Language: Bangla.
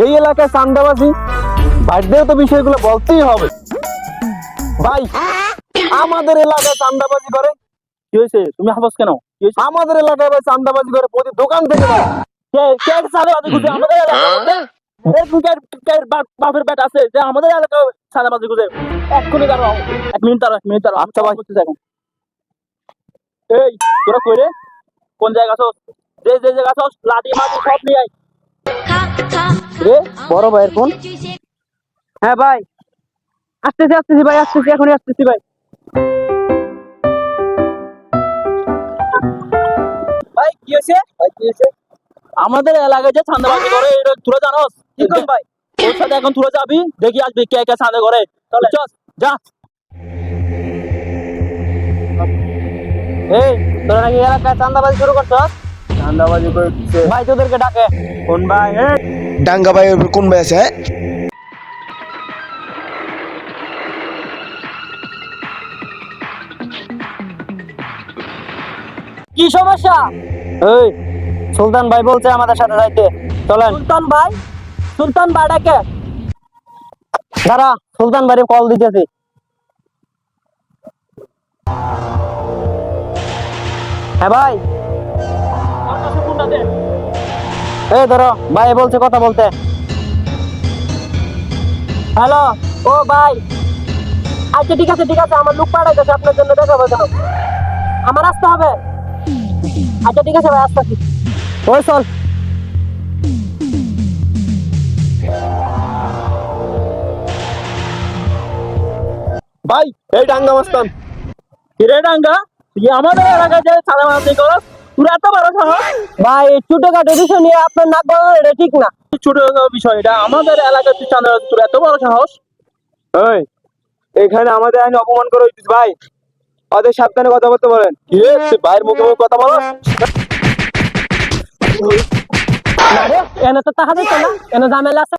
এই এলাকায় চান্দাবাজি বাইরেও তো বিষয়গুলো বলতেই হবে। ভাই আমাদের এলাকায় চান্দাবাজি করে। কি হয়েছে? তুমি হাফস কেন? কি হয়েছে? আমাদের এলাকায় ভাই চান্দাবাজি করে প্রতি দোকান থেকে ভাই। কে চাঁদাবাজি খুঁজে আমাদের এলাকায়? বাপের ব্যাট আছে যে আমাদের এলাকায় চাঁদাবাজি খুঁজে। এক্ষুনি দাঁড়াও, 1 মিনিট দাঁড়াও। আচ্ছা ভাই। এই তোরা কই রে? কোন জায়গা আছস? যে জায়গা আছস লাঠি মাটি সব নিয়ে আয়। রে বড় ভাইয়ের ফোন। হ্যাঁ ভাই, আসতেছি ভাই, এখনই আসতেছি ভাই। ভাই কি হয়েছে? আমাদের এলাকায় যে চাঁদাবাজি করে এটা তোরা জানোস? কি কর ভাই? ওর সাথে এখন তোরা যাবি, দেখি আসবি কে কে চাঁদা করে। চল যা। এই তোরা নাকি এলাকায় চান্দাবাজি শুরু করছস? চাঁদাবাজি করে দিচ্ছে ভাই তোদেরকে ডাকে। কোন ভাই? ডাঙ্গা ভাইয়ের উপর কোন ভাই আছে হ্যাঁ? কি সমস্যা? এই সুলতান ভাই বলছে আমাদের সাথে যাইতে, চলেন। সুলতান ভাইটাকে দাঁড়া, সুলতান ভাই কল দিতেছি। হ্যাঁ ভাই, এই ধরো ভাই বলছে কথা বলতে। হ্যালো, ও ভাই, আচ্ছা ঠিক আছে আমার লোক পাঠাইতেছে আপনার জন্য, দেখাবো কেন? আমার আসতে হবে। আচ্ছা ঠিক আছে ভাই, আসতেছি। ওই চল। ভাই এই ডাঙ্গা মাস্তান। হিরে ডাঙ্গা, তুই আমাদের এলাকায় যে চাঁদাবাজি করস, তোর এত বড় সাহস? ভাই ছোটখাটো বিষয় নিয়ে আপনার নাক গলানো এটা ঠিক না। ছোট বিষয় এটা, আমাদের এলাকায় তুই চাঁদাবাজি, তোর এত বড় সাহস? এই এখানে আমাদের আইন অপমান করে হইতিস ভাই, ওদের সাবধানে কথা বলতে বলেন। কি রে তুই ভাইয়ের মুখে মুখে কথা বলস? এনে তো টাকা দিত না, এনে ঝামেলা আছে।